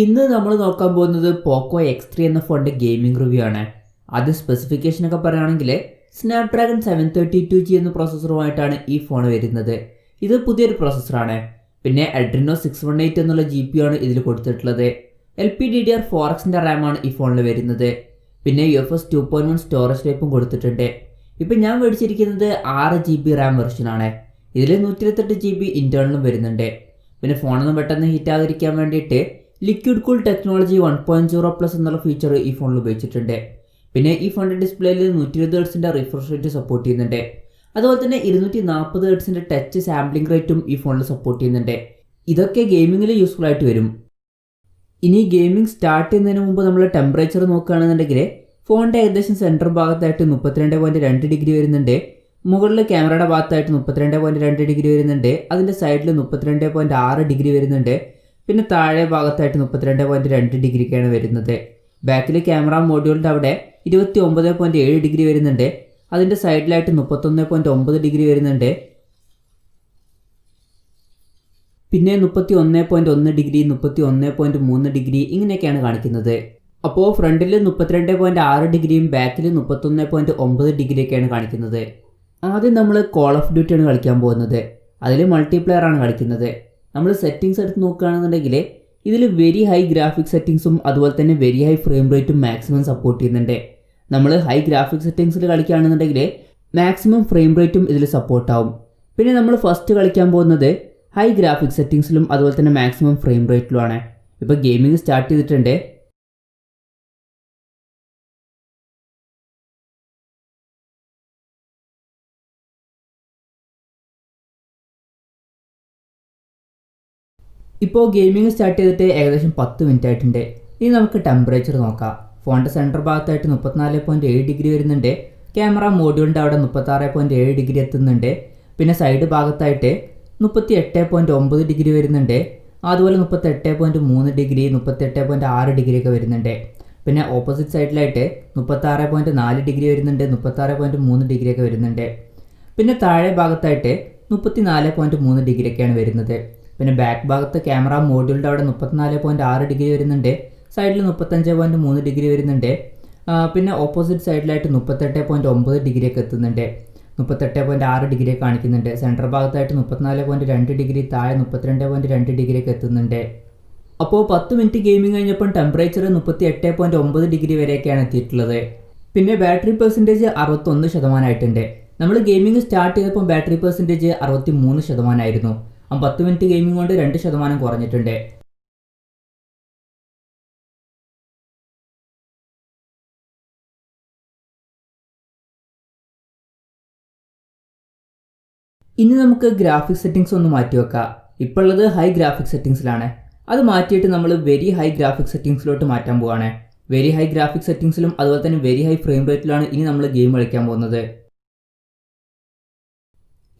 ഇന്ന് നമ്മൾ നോക്കാൻ പോകുന്നത് പോക്കോ X3 എന്ന ഫോണിൻ്റെ ഗെയിമിംഗ് റിവ്യൂ ആണ്. അത് സ്പെസിഫിക്കേഷനൊക്കെ പറയുകയാണെങ്കിൽ സ്നാപ്ഡ്രാഗൺ 732G എന്ന പ്രോസസ്സറുമായിട്ടാണ് ഈ ഫോൺ വരുന്നത്. ഇത് പുതിയൊരു പ്രോസസ്സറാണ്. പിന്നെ Adreno 618 എന്നുള്ള GPU ആണ് ഇതിൽ കൊടുത്തിട്ടുള്ളത്. LPDDR4Xൻ്റെ റാമാണ് ഈ ഫോണിൽ വരുന്നത്. പിന്നെ UFS 2.1 സ്റ്റോറേജ് ടൈപ്പും കൊടുത്തിട്ടുണ്ട്. ഇപ്പം ഞാൻ മേടിച്ചിരിക്കുന്നത് 6GB റാം വെർഷനാണ്. ഇതിൽ 128GB ഇൻറ്റേർണലും വരുന്നുണ്ട്. പിന്നെ ഫോണൊന്നും പെട്ടെന്ന് ഹീറ്റാകാതിരിക്കാൻ വേണ്ടിയിട്ട് ലിക്വിഡ് കൂൾ ടെക്നോളജി 1.0+ എന്നുള്ള ഫീച്ചർ ഈ ഫോണിൽ ഉപയോഗിച്ചിട്ടുണ്ട്. പിന്നെ ഈ ഫോണിൻ്റെ ഡിസ്പ്ലേയിൽ 120 ഹെർട്സിൻ്റെ റിഫ്രഷ് റേറ്റ് സപ്പോർട്ട് ചെയ്യുന്നുണ്ട്. അതുപോലെ തന്നെ 240 ഹെർട്സിൻ്റെ ടച്ച് സാമ്പിളിംഗ് റേറ്റും ഈ ഫോണിൽ സപ്പോർട്ട് ചെയ്യുന്നുണ്ട്. ഇതൊക്കെ ഗെയിമിങ്ങിൽ യൂസ്ഫുൾ ആയിട്ട് വരും. ഇനി ഗെയിമിംഗ് സ്റ്റാർട്ട് ചെയ്യുന്നതിന് മുമ്പ് നമ്മൾ ടെമ്പറേച്ചർ നോക്കുകയാണെന്നുണ്ടെങ്കിൽ ഫോണിൻ്റെ ഏകദേശം സെൻറ്റർ ഭാഗത്തായിട്ട് 32.2 ഡിഗ്രി വരുന്നുണ്ട്. മുകളിൽ ക്യാമറയുടെ ഭാഗത്തായിട്ട് 32.2 ഡിഗ്രി വരുന്നുണ്ട്. അതിൻ്റെ സൈഡിൽ 32.6 ഡിഗ്രി വരുന്നുണ്ട്. പിന്നെ താഴെ ഭാഗത്തായിട്ട് 32.2 ഡിഗ്രിക്കാണ് വരുന്നത്. ബാക്കിൽ ക്യാമറ മോഡ്യൂളിൻ്റെ അവിടെ 29.7 ഡിഗ്രി വരുന്നുണ്ട്. അതിൻ്റെ സൈഡിലായിട്ട് 31.9 ഡിഗ്രി വരുന്നുണ്ട്. പിന്നെ 31.1 ഡിഗ്രി, 31.3 ഡിഗ്രി ഇങ്ങനെയൊക്കെയാണ് കാണിക്കുന്നത്. അപ്പോൾ ഫ്രണ്ടിൽ 32.6 ഡിഗ്രിയും ബാക്കിൽ 31.9 ഡിഗ്രിയൊക്കെയാണ് കാണിക്കുന്നത്. ആദ്യം നമ്മൾ കോൾ ഓഫ് ഡ്യൂട്ടിയാണ് കളിക്കാൻ പോകുന്നത്. അതിൽ മൾട്ടിപ്ലെയർ ആണ് കളിക്കുന്നത്. നമ്മൾ സെറ്റിങ്സ് എടുത്ത് നോക്കുകയാണെന്നുണ്ടെങ്കിൽ ഇതിൽ വെരി ഹൈ ഗ്രാഫിക്സ് സെറ്റിങ്സും അതുപോലെ തന്നെ വെരി ഹൈ ഫ്രെയിം റേറ്റും മാക്സിമം സപ്പോർട്ട് ചെയ്യുന്നുണ്ട്. നമ്മൾ ഹൈ ഗ്രാഫിക്സ് സെറ്റിങ്സിൽ കളിക്കുകയാണെന്നുണ്ടെങ്കിൽ മാക്സിമം ഫ്രെയിം റേറ്റും ഇതിൽ സപ്പോർട്ടാവും. പിന്നെ നമ്മൾ ഫസ്റ്റ് കളിക്കാൻ പോകുന്നത് ഹൈ ഗ്രാഫിക്സ് സെറ്റിങ്സിലും അതുപോലെ തന്നെ മാക്സിമം ഫ്രെയിം റേറ്റിലുമാണ്. ഇപ്പോൾ ഗെയിമിംഗ് സ്റ്റാർട്ട് ചെയ്തിട്ടുണ്ട്. ഇപ്പോൾ ഗെയിമിംഗ് സ്റ്റാർട്ട് ചെയ്തിട്ട് ഏകദേശം 10 മിനിറ്റ് ആയിട്ടുണ്ട്. ഇനി നമുക്ക് ടെമ്പറേച്ചർ നോക്കാം. ഫോണിൻ്റെ സെൻറ്റർ ഭാഗത്തായിട്ട് 34.7 ഡിഗ്രി വരുന്നുണ്ട്. ക്യാമറ മോഡ്യൂളിൻ്റെ അവിടെ 36.7 ഡിഗ്രി എത്തുന്നുണ്ട്. പിന്നെ സൈഡ് ഭാഗത്തായിട്ട് 38.9 ഡിഗ്രി വരുന്നുണ്ട്. അതുപോലെ 38.3 ഡിഗ്രി, 38.6 ഡിഗ്രി ഒക്കെ വരുന്നുണ്ട്. പിന്നെ ഓപ്പോസിറ്റ് സൈഡിലായിട്ട് 36.4 ഡിഗ്രി വരുന്നുണ്ട്, 36.3 ഡിഗ്രി ഒക്കെ വരുന്നുണ്ട്. പിന്നെ താഴെ ഭാഗത്തായിട്ട് 34.3 ഡിഗ്രി ഒക്കെയാണ് വരുന്നത്. പിന്നെ ബാക്ക് ഭാഗത്ത് ക്യാമറ മോഡ്യൂളിൻ്റെ അവിടെ 34.6 ഡിഗ്രി വരുന്നുണ്ട്. സൈഡിൽ 35.3 ഡിഗ്രി വരുന്നുണ്ട്. പിന്നെ ഓപ്പോസിറ്റ് സൈഡിലായിട്ട് 38.9 ഡിഗ്രി ഒക്കെ എത്തുന്നുണ്ട്. 38.6 ഡിഗ്രി കാണിക്കുന്നുണ്ട്. സെൻറ്റർ ഭാഗത്തായിട്ട് 34.2 ഡിഗ്രി, താഴെ 32.2 ഡിഗ്രി ഒക്കെ എത്തുന്നുണ്ട്. അപ്പോൾ 10 മിനിറ്റ് ഗെയിമിംഗ് കഴിഞ്ഞപ്പോൾ ടെമ്പറേച്ചർ 38.9 ഡിഗ്രി വരെയൊക്കെയാണ് എത്തിയിട്ടുള്ളത്. പിന്നെ ബാറ്ററി പെർസെൻറ്റേജ് 61% നമ്മൾ ഗെയിമിംഗ് സ്റ്റാർട്ട് ചെയ്തപ്പോൾ ബാറ്ററി പെർസെൻറ്റേജ് 63% 10 മിനിറ്റ് ഗെയിമിംഗ് കൊണ്ട് 2% കുറഞ്ഞിട്ടുണ്ട്. ഇനി നമുക്ക് ഗ്രാഫിക്സ് സെറ്റിങ്സ് ഒന്ന് മാറ്റി വെക്കാം. ഇപ്പോൾ ഉള്ളത് ഹൈ ഗ്രാഫിക്സ് സെറ്റിങ്സിലാണ്. അത് മാറ്റിയിട്ട് നമ്മൾ വെരി ഹൈ ഗ്രാഫിക്സ് സെറ്റിങ്സിലോട്ട് മാറ്റാൻ പോവുകയാണ്. വെരി ഹൈ ഗ്രാഫിക്സ് സെറ്റിങ്സിലും അതുപോലെ തന്നെ വെരി ഹൈ ഫ്രെയിം റേറ്റിലാണ് ഇനി നമ്മൾ ഗെയിം കളിക്കാൻ പോകുന്നത്.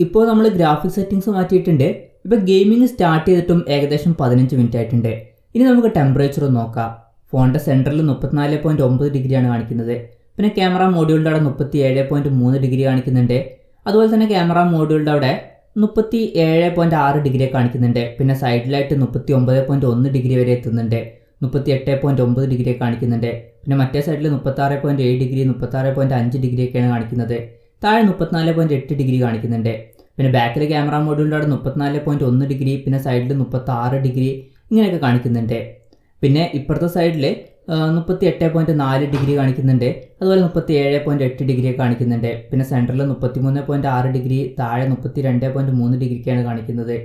ഇപ്പോൾ നമ്മൾ ഗ്രാഫിക്സ് സെറ്റിങ്സ് മാറ്റിയിട്ടുണ്ട്. ഇപ്പോൾ ഗെയിമിംഗ് സ്റ്റാർട്ട് ചെയ്തിട്ടും ഏകദേശം 15 മിനിറ്റ് ആയിട്ടുണ്ട്. ഇനി നമുക്ക് ടെമ്പറേച്ചർ നോക്കാം. ഫോണിൻ്റെ സെൻറ്ററിൽ 34.9 ഡിഗ്രിയാണ് കാണിക്കുന്നത്. പിന്നെ ക്യാമറ മോഡ്യൂളിൻ്റെ അവിടെ 37.3 ഡിഗ്രി കാണിക്കുന്നുണ്ട്. അതുപോലെ തന്നെ ക്യാമറ മോഡ്യൂളിൻ്റെ അവിടെ 37.6 ഡിഗ്രി കാണിക്കുന്നുണ്ട്. പിന്നെ സൈഡിലായിട്ട് 39.1 ഡിഗ്രി വരെ എത്തുന്നുണ്ട്. 38.9 ഡിഗ്രി കാണിക്കുന്നുണ്ട്. പിന്നെ മറ്റേ സൈഡിൽ 36.7 ഡിഗ്രി, 36.5 ഡിഗ്രി ഒക്കെയാണ് കാണിക്കുന്നത്. താഴെ 34.8 ഡിഗ്രി കാണിക്കുന്നുണ്ട്. പിന്നെ ബാക്കിലെ ക്യാമറ മോഡ്യൂളിൻ്റെ അവിടെ 34.1 ഡിഗ്രി, പിന്നെ സൈഡിൽ 36 ഡിഗ്രി ഇങ്ങനെയൊക്കെ കാണിക്കുന്നുണ്ട്. പിന്നെ ഇപ്പുറത്തെ സൈഡിൽ 38.4 ഡിഗ്രി കാണിക്കുന്നുണ്ട്. അതുപോലെ 37.8 ഡിഗ്രി കാണിക്കുന്നുണ്ട്. പിന്നെ സെൻറ്ററിൽ 33.6 ഡിഗ്രി, താഴെ 32.3 ഡിഗ്രിക്കാണ് കാണിക്കുന്നത്.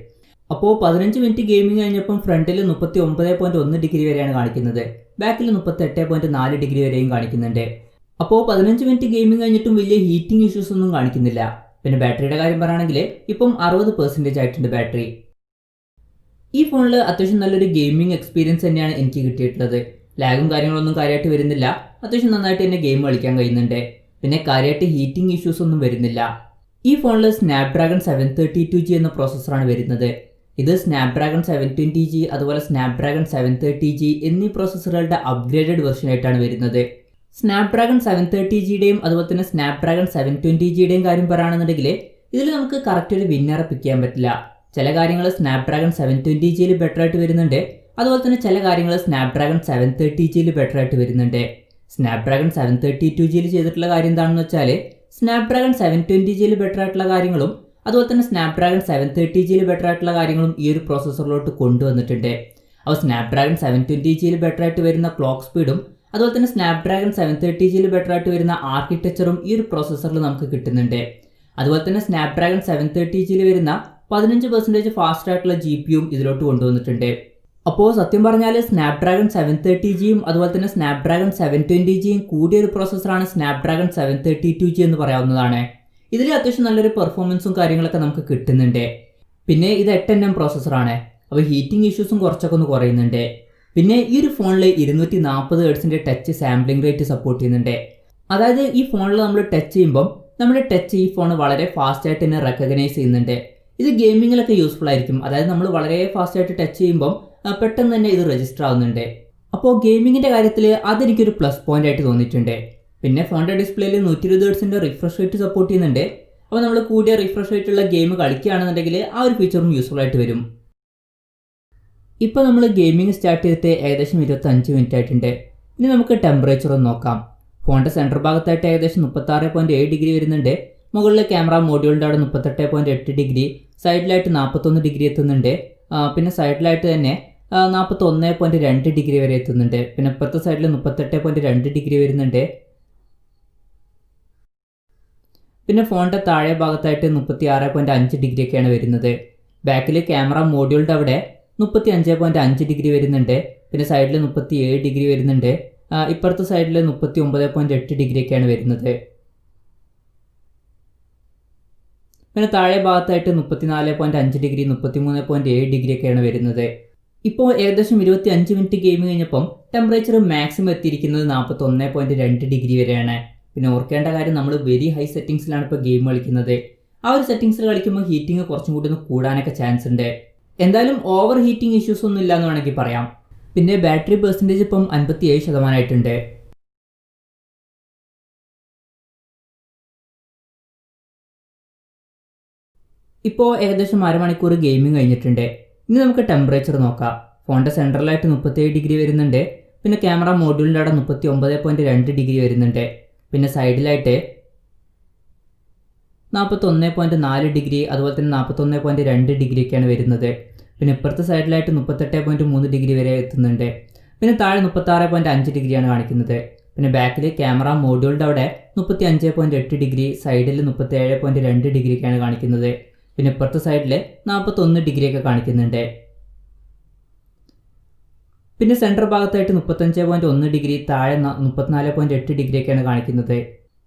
അപ്പോൾ 15 മിനിറ്റ് ഗെയിമിംഗ് കഴിഞ്ഞപ്പം ഫ്രണ്ടിൽ 39.1 ഡിഗ്രി വരെയാണ് കാണിക്കുന്നത്. ബാക്കിൽ 38.4 ഡിഗ്രി വരെയും കാണിക്കുന്നുണ്ട്. അപ്പോൾ 15 മിനിറ്റ് ഗെയിമിംഗ് കഴിഞ്ഞിട്ടും വലിയ ഹീറ്റിംഗ് ഇഷ്യൂസ് ഒന്നും കാണിക്കുന്നില്ല. പിന്നെ ബാറ്ററിയുടെ കാര്യം പറയുകയാണെങ്കിൽ ഇപ്പം 60% ആയിട്ടുണ്ട് ബാറ്ററി. ഈ ഫോണിൽ അത്യാവശ്യം നല്ലൊരു ഗെയിമിംഗ് എക്സ്പീരിയൻസ് തന്നെയാണ് എനിക്ക് കിട്ടിയിട്ടുള്ളത്. ലാഗും കാര്യങ്ങളൊന്നും കാര്യമായിട്ട് വരുന്നില്ല. അത്യാവശ്യം നന്നായിട്ട് തന്നെ ഗെയിം കളിക്കാൻ കഴിയുന്നുണ്ട്. പിന്നെ കാര്യമായിട്ട് ഹീറ്റിംഗ് ഇഷ്യൂസ് ഒന്നും വരുന്നില്ല. ഈ ഫോണിൽ സ്നാപ്ഡ്രാഗൺ 732G എന്ന പ്രോസസ്സറാണ് വരുന്നത്. ഇത് സ്നാപ്ഡ്രാഗൺ 720G അതുപോലെ സ്നാപ്ഡ്രാഗൺ 730G എന്നീ പ്രോസസ്സറുകളുടെ അപ്ഗ്രേഡഡ് വെർഷൻ ആയിട്ടാണ് വരുന്നത്. സ്നാപ്ഡ്രാഗൺ 730Gയുടെയും അതുപോലെ തന്നെ സ്നാപ്ഡ്രാഗൺ 720Gയുടെയും കാര്യം പറയുകയാണെന്നുണ്ടെങ്കിൽ ഇതിൽ നമുക്ക് കറക്റ്റ് ഒരു വിന്നറെ പിക്ക് ചെയ്യാൻ പറ്റില്ല. ചില കാര്യങ്ങൾ സ്നാപ്ഡ്രാഗൺ 720Gയിൽ ബെറ്റർ ആയിട്ട് വരുന്നുണ്ട്. അതുപോലെ തന്നെ ചില കാര്യങ്ങൾ സ്നാപ്ഡ്രാഗൺ 730Gയിൽ ബെറ്റർ ആയിട്ട് വരുന്നുണ്ട്. സ്നാപ്ഡ്രാഗൺ 732Gയിൽ ചെയ്തിട്ടുള്ള കാര്യം എന്താണെന്ന് വെച്ചാൽ സ്നാപ്ഡ്രാഗൺ 720Gയിൽ ബെറ്റർ ആയിട്ടുള്ള കാര്യങ്ങളും അതുപോലെ തന്നെ സ്നാപ്ഡ്രാഗൺ 730Gയിൽ ബെറ്റർ ആയിട്ടുള്ള കാര്യങ്ങളും ഈ ഒരു പ്രോസസ്സറിലോട്ട് കൊണ്ടുവന്നിട്ടുണ്ട്. അപ്പോൾ സ്നാപ്ഡ്രാഗൺ 720Gയിൽ ബെറ്റർ ആയിട്ട് വരുന്ന ക്ലോക്ക് സ്പീഡും അതുപോലെ തന്നെ സ്നാപ്ഡ്രാഗൺ 730Gയിൽ ബെറ്റർ ആയിട്ട് വരുന്ന ആർക്കിടെക്ചറും ഈ ഒരു പ്രോസസ്സറിൽ നമുക്ക് കിട്ടുന്നുണ്ട്. അതുപോലെ തന്നെ സ്നാപ്ഡ്രാഗൺ 730Gയിൽ വരുന്ന 15% ഫാസ്റ്റ് ആയിട്ടുള്ള GPUയും ഇതിലോട്ട് കൊണ്ടുവന്നിട്ടുണ്ട്. അപ്പോൾ സത്യം പറഞ്ഞാൽ സ്നാപ്ഡ്രാഗൺ 730Gയും അതുപോലെ തന്നെ സ്നാപ്ഡ്രാഗൺ 720Gയും കൂടിയ ഒരു പ്രോസസ്സറാണ് സ്നാപ്ഡ്രാഗൺ 732G എന്ന് പറയാവുന്നതാണ്. ഇതിൽ അത്യാവശ്യം നല്ലൊരു പെർഫോമൻസും കാര്യങ്ങളൊക്കെ നമുക്ക് കിട്ടുന്നുണ്ട്. പിന്നെ ഇത് 8nm പ്രോസസ്സറാണ്. അപ്പോൾ ഹീറ്റിംഗ് ഇഷ്യൂസും കുറച്ചൊക്കെ ഒന്ന് കുറയുന്നുണ്ട്. പിന്നെ ഈ ഒരു ഫോണിൽ 240 ഹെർട്സിൻ്റെ ടച്ച് സാമ്പിളിംഗ് റേറ്റ് സപ്പോർട്ട് ചെയ്യുന്നുണ്ട്. അതായത് ഈ ഫോണിൽ നമ്മൾ ടച്ച് ചെയ്യുമ്പം നമ്മുടെ ടച്ച് ഈ ഫോൺ വളരെ ഫാസ്റ്റ് ആയിട്ട് തന്നെ റെക്കഗ്നൈസ് ചെയ്യുന്നുണ്ട്. ഇത് ഗെയിമിങ്ങിലൊക്കെ യൂസ്ഫുൾ ആയിരിക്കും. അതായത് നമ്മൾ വളരെ ഫാസ്റ്റ് ആയിട്ട് ടച്ച് ചെയ്യുമ്പം പെട്ടെന്ന് തന്നെ ഇത് രജിസ്റ്റർ ആവുന്നുണ്ട്. അപ്പോൾ ഗെയിമിങ്ങിൻ്റെ കാര്യത്തിൽ അതെനിക്കൊരു പ്ലസ് പോയിന്റ് ആയിട്ട് തോന്നിയിട്ടുണ്ട്. പിന്നെ ഫോണിൻ്റെ ഡിസ്പ്ലേയിൽ 120 ഹെർട്സിൻ്റെ റിഫ്രഷ് റേറ്റ് സപ്പോർട്ട് ചെയ്യുന്നുണ്ട്. അപ്പോൾ നമ്മൾ കൂടിയ റിഫ്രഷ് റേറ്റുള്ള ഗെയിം കളിക്കുകയാണെന്നുണ്ടെങ്കിൽ ആ ഒരു ഫീച്ചറും യൂസ്ഫുൾ ആയിട്ട് വരും. ഇപ്പോൾ നമ്മൾ ഗെയിമിംഗ് സ്റ്റാർട്ട് ചെയ്തിട്ട് ഏകദേശം 25 മിനിറ്റ് ആയിട്ടുണ്ട്. ഇനി നമുക്ക് ടെമ്പറേച്ചർ ഒന്ന് നോക്കാം. ഫോണിൻ്റെ സെൻറ്റർ ഭാഗത്തായിട്ട് ഏകദേശം 36.7 ഡിഗ്രി വരുന്നുണ്ട്. മുകളിലെ ക്യാമറ മോഡ്യൂളിൻ്റെ അവിടെ 38.8 ഡിഗ്രി, സൈഡിലായിട്ട് 41 ഡിഗ്രി എത്തുന്നുണ്ട്. പിന്നെ സൈഡിലായിട്ട് തന്നെ 41.2 ഡിഗ്രി വരെ എത്തുന്നുണ്ട്. പിന്നെ ഇപ്പുറത്തെ സൈഡിൽ 38.2 ഡിഗ്രി വരുന്നുണ്ട്. പിന്നെ ഫോണിൻ്റെ താഴെ ഭാഗത്തായിട്ട് 36.5 ഡിഗ്രി ഒക്കെയാണ് വരുന്നത്. ബാക്കിൽ ക്യാമറ മോഡ്യൂളിൻ്റെ അവിടെ 35.5 ഡിഗ്രി വരുന്നുണ്ട്. പിന്നെ സൈഡിൽ 37 ഡിഗ്രി വരുന്നുണ്ട്. ഇപ്പുറത്തെ സൈഡിൽ 39.8 ഡിഗ്രി ഒക്കെയാണ് വരുന്നത്. പിന്നെ താഴെ ഭാഗത്തായിട്ട് 34.5 ഡിഗ്രി, 33.7 ഡിഗ്രി ഒക്കെയാണ് വരുന്നത്. ഇപ്പോൾ ഏകദേശം 25 മിനിറ്റ് ഗെയിം കഴിഞ്ഞപ്പം ടെമ്പറേച്ചർ മാക്സിമം എത്തിയിരിക്കുന്നത് 41.2 ഡിഗ്രി വരെയാണ്. പിന്നെ ഓർക്കേണ്ട കാര്യം, നമ്മൾ വെരി ഹൈ സെറ്റിംഗ്സിലാണ് ഇപ്പോൾ ഗെയിം കളിക്കുന്നത്. ആ ഒരു സെറ്റിംഗ്സിൽ കളിക്കുമ്പോൾ ഹീറ്റിംഗ് കുറച്ചും കൂടി ഒന്ന് കൂടാനൊക്കെ ചാൻസ് ഉണ്ട്. എന്തായാലും ഓവർ ഹീറ്റിംഗ് ഇഷ്യൂസ് ഒന്നും ഇല്ല എന്ന് വേണമെങ്കിൽ പറയാം. പിന്നെ ബാറ്ററി പെർസെൻറ്റേജ് ഇപ്പം 57% ആയിട്ടുണ്ട്. ഇപ്പോൾ ഏകദേശം അരമണിക്കൂർ ഗെയിമിംഗ് കഴിഞ്ഞിട്ടുണ്ട്. ഇനി നമുക്ക് ടെമ്പറേച്ചർ നോക്കാം. ഫോണിൻ്റെ സെൻട്രലായിട്ട് 37 ഡിഗ്രി വരുന്നുണ്ട്. പിന്നെ ക്യാമറ മോഡ്യൂളിൻ്റെ അവിടെ 39.2 ഡിഗ്രി വരുന്നുണ്ട്. പിന്നെ സൈഡിലായിട്ട് 41.4 ഡിഗ്രി, അതുപോലെ തന്നെ 41.2 ഡിഗ്രി ഒക്കെയാണ് വരുന്നത്. പിന്നെ ഇപ്പുറത്തെ സൈഡിലായിട്ട് 38.3 ഡിഗ്രി വരെ എത്തുന്നുണ്ട്. പിന്നെ താഴെ 36.5 ഡിഗ്രിയാണ് കാണിക്കുന്നത്. പിന്നെ ബാക്കിൽ ക്യാമറ മോഡ്യൂളിൻ്റെ അവിടെ 35.8 ഡിഗ്രി, സൈഡിൽ 37.2 ഡിഗ്രിയൊക്കെയാണ് കാണിക്കുന്നത്. പിന്നെ ഇപ്പുറത്തെ സൈഡിൽ 41 ഡിഗ്രിയൊക്കെ കാണിക്കുന്നുണ്ട്. പിന്നെ സെൻറ്റർ ഭാഗത്തായിട്ട് 35.1 ഡിഗ്രി, താഴെ 34.8 ഡിഗ്രിയൊക്കെയാണ് കാണിക്കുന്നത്.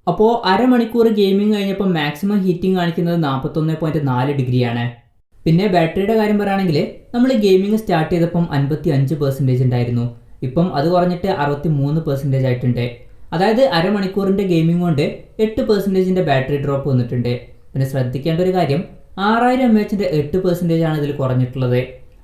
അപ്പോൾ അരമണിക്കൂർ ഗെയിമിംഗ് കഴിഞ്ഞപ്പോൾ മാക്സിമം ഹീറ്റിംഗ് കാണിക്കുന്നത് 41.4 ഡിഗ്രിയാണ്. പിന്നെ ബാറ്ററിയുടെ കാര്യം പറയുകയാണെങ്കിൽ നമ്മൾ ഗെയിമിംഗ് സ്റ്റാർട്ട് ചെയ്തപ്പം 55% ഉണ്ടായിരുന്നു. ഇപ്പം അത് കുറഞ്ഞിട്ട് 63% ആയിട്ടുണ്ട്. അതായത് അരമണിക്കൂറിൻ്റെ ഗെയിമിംഗ് കൊണ്ട് 8% ബാറ്ററി ഡ്രോപ്പ് വന്നിട്ടുണ്ട്. പിന്നെ ശ്രദ്ധിക്കേണ്ട ഒരു കാര്യം, 6000 mAhന്റെ 8% ആണ് ഇതിൽ കുറഞ്ഞിട്ടുള്ളത്.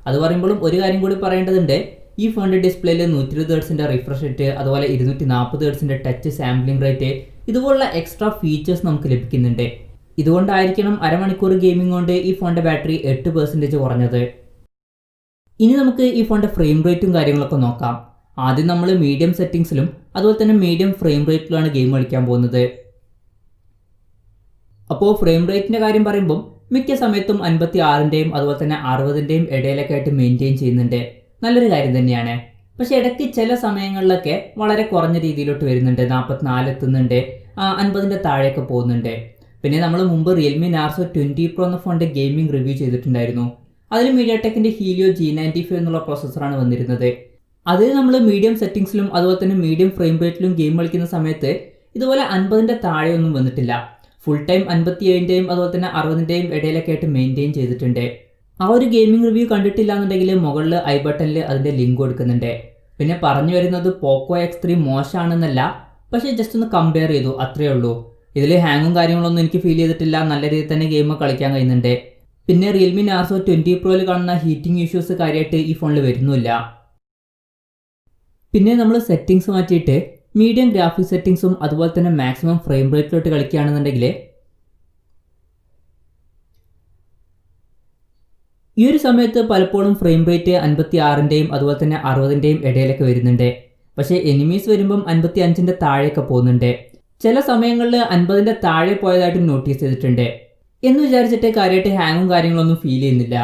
അത് പറയുമ്പോഴും ഒരു കാര്യം കൂടി പറയേണ്ടതുണ്ട്. ഈ ഫോണിൻ്റെ ഡിസ്പ്ലേയിൽ 120 ഹെർട്സിൻ്റെ റിഫ്രഷ് റേറ്റ്, അതുപോലെ 240 ഹെർട്സിൻ്റെ ടച്ച് സാമ്പിളിംഗ് റേറ്റ്, ഇതുപോലുള്ള എക്സ്ട്രാ ഫീച്ചേഴ്സ് നമുക്ക് ലഭിക്കുന്നുണ്ട്. ഇതുകൊണ്ടായിരിക്കണം അരമണിക്കൂർ ഗെയിമിംഗ് കൊണ്ട് ഈ ഫോണിൻ്റെ ബാറ്ററി 8% കുറഞ്ഞത്. ഇനി നമുക്ക് ഈ ഫോണിൻ്റെ ഫ്രെയിം റേറ്റും കാര്യങ്ങളൊക്കെ നോക്കാം. ആദ്യം നമ്മൾ മീഡിയം സെറ്റിംഗ്സിലും അതുപോലെ തന്നെ മീഡിയം ഫ്രെയിം റേറ്റിലാണ് ഗെയിം കളിക്കാൻ പോകുന്നത്. അപ്പോൾ ഫ്രെയിം റേറ്റിൻ്റെ കാര്യം പറയുമ്പം മിക്ക സമയത്തും 56ൻ്റെയും അതുപോലെ തന്നെ 60ൻ്റെയും ഇടയിലൊക്കെ ആയിട്ട് മെയിൻറ്റെയിൻ ചെയ്യുന്നുണ്ട്. നല്ലൊരു കാര്യം തന്നെയാണ്. പക്ഷേ ഇടയ്ക്ക് ചില സമയങ്ങളിലൊക്കെ വളരെ കുറഞ്ഞ രീതിയിലോട്ട് വരുന്നുണ്ട്. 44 എത്തുന്നുണ്ട്, 50ൻ്റെ താഴെയൊക്കെ പോകുന്നുണ്ട്. പിന്നെ നമ്മൾ മുമ്പ് റിയൽമി നാർസോ 20 Pro എന്ന ഫോണിൻ്റെ ഗെയിമിംഗ് റിവ്യൂ ചെയ്തിട്ടുണ്ടായിരുന്നു. അതിൽ മീഡിയാടെക്കിൻ്റെ ഹീലിയോ G95 എന്നുള്ള പ്രോസസ്സറാണ് വന്നിരുന്നത്. അതിൽ നമ്മൾ മീഡിയം സെറ്റിംഗ്സിലും അതുപോലെ തന്നെ മീഡിയം ഫ്രെയിം റേറ്റിലും ഗെയിം കളിക്കുന്ന സമയത്ത് ഇതുപോലെ 50ൻ്റെ താഴെയൊന്നും വന്നിട്ടില്ല. ഫുൾ ടൈം 57ൻ്റെയും അതുപോലെ തന്നെ 60ൻ്റെയും ഇടയിലൊക്കെ ആയിട്ട് മെയിൻറ്റെയിൻ ചെയ്തിട്ടുണ്ട്. ആ ഒരു ഗെയിമിംഗ് റിവ്യൂ കണ്ടിട്ടില്ല എന്നുണ്ടെങ്കിൽ മുകളിൽ ഐ ബട്ടണിൽ അതിൻ്റെ ലിങ്ക് കൊടുക്കുന്നുണ്ട്. പിന്നെ പറഞ്ഞു വരുന്നത് പോക്കോ X3 മോശമാണെന്നല്ല, പക്ഷേ ജസ്റ്റ് ഒന്ന് കമ്പയർ ചെയ്തു, അത്രയേ ഉള്ളൂ. ഇതിൽ ഹാങ്ങും കാര്യങ്ങളൊന്നും എനിക്ക് ഫീൽ ചെയ്തിട്ടില്ല. നല്ല രീതിയിൽ തന്നെ ഗെയിം കളിക്കാൻ കഴിയുന്നുണ്ട്. പിന്നെ റിയൽമി നാർസോ 20 Proയിൽ കാണുന്ന ഹീറ്റിംഗ് ഇഷ്യൂസ് കാര്യമായിട്ട് ഈ ഫോണിൽ വരുന്നില്ല. പിന്നെ നമ്മൾ സെറ്റിംഗ്സ് മാറ്റിയിട്ട് മീഡിയം ഗ്രാഫിക്സ് സെറ്റിംഗ്സും അതുപോലെ തന്നെ മാക്സിമം ഫ്രെയിം റേറ്റിലോട്ട് കളിക്കുകയാണെന്നുണ്ടെങ്കിൽ ഈ ഒരു സമയത്ത് പലപ്പോഴും ഫ്രെയിം റേറ്റ് 56-ൻ്റെയും അതുപോലെ തന്നെ 60-ൻ്റെയും ഇടയിലൊക്കെ വരുന്നുണ്ട്. പക്ഷേ എനിമീസ് വരുമ്പം 55-ൻ്റെ താഴെയൊക്കെ പോകുന്നുണ്ട്. ചില സമയങ്ങളിൽ 50-ൻ്റെ താഴെ പോയതായിട്ട് നോട്ടീസ് ചെയ്തിട്ടുണ്ട്. എന്ന് വിചാരിച്ചിട്ട് കാര്യമായിട്ട് ഹാങ്ങും കാര്യങ്ങളൊന്നും ഫീൽ ചെയ്യുന്നില്ല.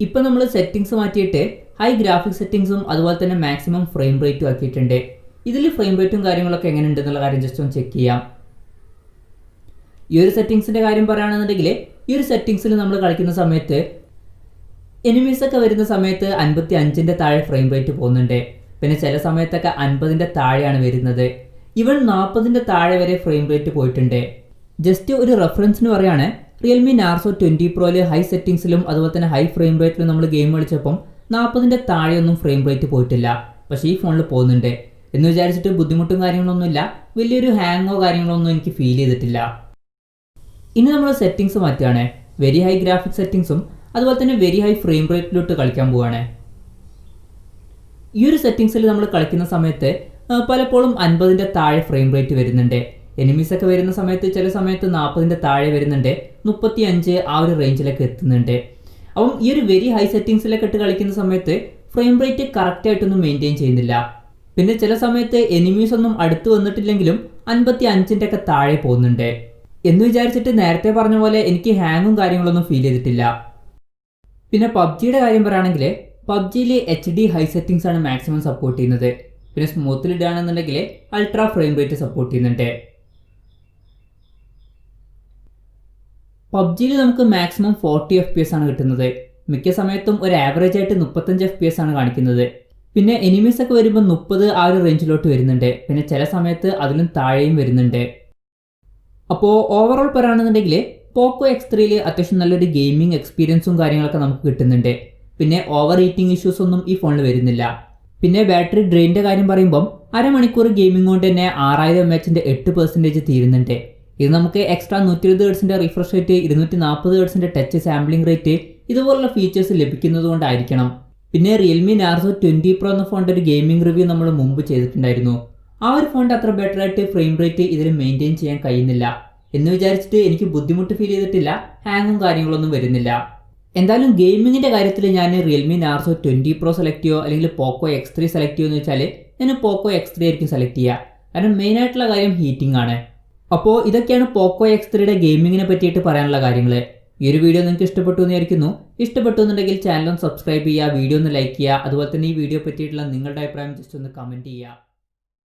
ഇപ്പം നമ്മൾ സെറ്റിങ്സ് മാറ്റിയിട്ട് ഹൈ ഗ്രാഫിക്സ് സെറ്റിങ്സും അതുപോലെ തന്നെ മാക്സിമം ഫ്രെയിം റേറ്റും ആക്കിയിട്ടുണ്ട്. ഇതിൽ ഫ്രെയിം റേറ്റും കാര്യങ്ങളൊക്കെ എങ്ങനെ ഉണ്ടെന്നുള്ള കാര്യം ജസ്റ്റ് ഒന്ന് ചെക്ക് ചെയ്യാം. ഈ ഒരു സെറ്റിങ്സിൻ്റെ കാര്യം പറയുകയാണെന്നുണ്ടെങ്കിൽ ഈ ഒരു സെറ്റിങ്സിൽ നമ്മൾ കളിക്കുന്ന സമയത്ത് എനിമീസൊക്കെ വരുന്ന സമയത്ത് 55-ൻ്റെ താഴെ ഫ്രെയിം റേറ്റ് പോകുന്നുണ്ട്. പിന്നെ ചില സമയത്തൊക്കെ 50-ൻ്റെ താഴെയാണ് വരുന്നത്. ഈവൻ 40-ൻ്റെ താഴെ വരെ ഫ്രെയിം റേറ്റ് പോയിട്ടുണ്ട്. ജസ്റ്റ് ഒരു റെഫറൻസിന് പറയുകയാണ്, റിയൽമി നാർസോ 20 പ്രോയിൽ ഹൈ സെറ്റിങ്സിലും അതുപോലെ തന്നെ ഹൈ ഫ്രെയിം റേറ്റിലും നമ്മൾ ഗെയിം കളിച്ചപ്പം 40-ൻ്റെ താഴെയൊന്നും ഫ്രെയിം റേറ്റ് പോയിട്ടില്ല. പക്ഷേ ഈ ഫോണിൽ പോകുന്നുണ്ട്. എന്ന് വിചാരിച്ചിട്ട് ബുദ്ധിമുട്ടും കാര്യങ്ങളൊന്നുമില്ല, വലിയൊരു ഹാങ്ങോ കാര്യങ്ങളോ ഒന്നും എനിക്ക് ഫീൽ ചെയ്തിട്ടില്ല. ഇനി നമ്മൾ സെറ്റിങ്സ് മാറ്റുകയാണ്. വെരി ഹൈ ഗ്രാഫിക്സ് സെറ്റിങ്സും അതുപോലെ തന്നെ വെരി ഹൈ ഫ്രെയിം റേറ്റിലോട്ട് കളിക്കാൻ പോവുകയാണ്. ഈ ഒരു സെറ്റിങ്സിൽ നമ്മൾ കളിക്കുന്ന സമയത്ത് പലപ്പോഴും 50-ൻ്റെ താഴെ ഫ്രെയിം റേറ്റ് വരുന്നുണ്ട്. എനിമീസൊക്കെ വരുന്ന സമയത്ത് ചില സമയത്ത് 40-ൻ്റെ താഴെ വരുന്നുണ്ട്, 35 ആ ഒരു റേഞ്ചിലൊക്കെ എത്തുന്നുണ്ട്. അപ്പം ഈ ഒരു വെരി ഹൈ സെറ്റിങ്സിലൊക്കെ ഇട്ട് കളിക്കുന്ന സമയത്ത് ഫ്രെയിം റേറ്റ് കറക്റ്റായിട്ടൊന്നും മെയിൻറ്റെയിൻ ചെയ്യുന്നില്ല. പിന്നെ ചില സമയത്ത് എനിമീസ് ഒന്നും അടുത്ത് വന്നിട്ടില്ലെങ്കിലും 55-ൻ്റെ ഒക്കെ താഴെ പോകുന്നുണ്ട്. എന്ന് വിചാരിച്ചിട്ട് നേരത്തെ പറഞ്ഞ പോലെ എനിക്ക് ഹാങ്ങും കാര്യങ്ങളൊന്നും ഫീൽ ചെയ്തിട്ടില്ല. പിന്നെ പബ്ജിയുടെ കാര്യം പറയുകയാണെങ്കിൽ പബ്ജിയിൽ HD ഹൈ സെറ്റിങ്സ് ആണ് മാക്സിമം സപ്പോർട്ട് ചെയ്യുന്നത്. പിന്നെ സ്മൂത്തിൽ ഇടുകയാണെന്നുണ്ടെങ്കിൽ അൾട്രാ ഫ്രെയിം റേറ്റ് സപ്പോർട്ട് ചെയ്യുന്നുണ്ട്. പബ്ജിയിൽ നമുക്ക് മാക്സിമം 40 FPS ആണ് കിട്ടുന്നത്. മിക്ക സമയത്തും ഒരു ആവറേജ് ആയിട്ട് 35 FPS ആണ് കാണിക്കുന്നത്. പിന്നെ എനിമീസ് ഒക്കെ വരുമ്പോൾ 30 ആ ഒരു റേഞ്ചിലോട്ട് വരുന്നുണ്ട്. പിന്നെ ചില സമയത്ത് അതിലും താഴെയും വരുന്നുണ്ട്. അപ്പോൾ ഓവറോൾ പറയുകയാണെന്നുണ്ടെങ്കിൽ പോക്കോ X3 അത്യാവശ്യം നല്ലൊരു ഗെയിമിംഗ് എക്സ്പീരിയൻസും കാര്യങ്ങളൊക്കെ നമുക്ക് കിട്ടുന്നുണ്ട്. പിന്നെ ഓവർ ഹീറ്റിംഗ് ഇഷ്യൂസ് ഒന്നും ഈ ഫോണിൽ വരുന്നില്ല. പിന്നെ ബാറ്ററി ഡ്രെയിൻ്റെ കാര്യം പറയുമ്പം അരമണിക്കൂർ ഗെയിമിംഗ് കൊണ്ട് തന്നെ 6000 mAhന്റെ 8% തീരുന്നുണ്ട്. ഇത് നമുക്ക് എക്സ്ട്രാ 120 Hzന്റെ റിഫ്രഷ് റേറ്റ്, 240 Hzന്റെ ടച്ച് സാമ്പിളിംഗ് റേറ്റ് ഇതുപോലുള്ള ഫീച്ചേഴ്സ് ലഭിക്കുന്നത് കൊണ്ടായിരിക്കണം. പിന്നെ റിയൽമി നാർസോ 20 Pro എന്ന ഫോണിൻ്റെ ഒരു ഗെയിമിംഗ് റിവ്യൂ നമ്മൾ മുമ്പ് ചെയ്തിട്ടുണ്ടായിരുന്നു. ആ ഒരു ഫോണിൻ്റെ അത്ര ബെറ്റർ ആയിട്ട് ഫ്രെയിം റേറ്റ് ഇതിൽ മെയിൻറ്റെയിൻ ചെയ്യാൻ കഴിയുന്നില്ല. എന്ന് വിചാരിച്ചിട്ട് എനിക്ക് ബുദ്ധിമുട്ട് ഫീൽ ചെയ്തിട്ടില്ല, ഹാങ്ങും കാര്യങ്ങളൊന്നും വരുന്നില്ല. എന്തായാലും ഗെയിമിങ്ങിൻ്റെ കാര്യത്തിൽ ഞാൻ റിയൽമി നാർസോ 20 Pro സെലക്ട് ചെയ്യുമോ അല്ലെങ്കിൽ പോക്കോ X3 സെലക്ട് ചെയ്യുമോ എന്ന് വെച്ചാൽ ഞാൻ പോക്കോ X3 ആയിരിക്കും സെലക്ട് ചെയ്യുക. കാരണം മെയിനായിട്ടുള്ള കാര്യം ഹീറ്റിംഗ് ആണ്. അപ്പോൾ ഇതൊക്കെയാണ് പോക്കോ X3യുടെ ഗെയിമിങ്ങിനെ പറ്റിയിട്ട് പറയാനുള്ള കാര്യങ്ങൾ. ഈ ഒരു വീഡിയോ നിങ്ങൾക്ക് ഇഷ്ടപ്പെട്ടു എന്ന് വിചാരിക്കുന്നു. ഇഷ്ടപ്പെട്ടു എന്നുണ്ടെങ്കിൽ ചാനൽ ഒന്ന് സബ്സ്ക്രൈബ് ചെയ്യുക, വീഡിയോ ഒന്ന് ലൈക്ക് ചെയ്യുക, അതുപോലെ തന്നെ ഈ വീഡിയോ പറ്റിയിട്ടുള്ള നിങ്ങളുടെ അഭിപ്രായം ജസ്റ്റ് ഒന്ന് കമൻറ്റ് ചെയ്യുക.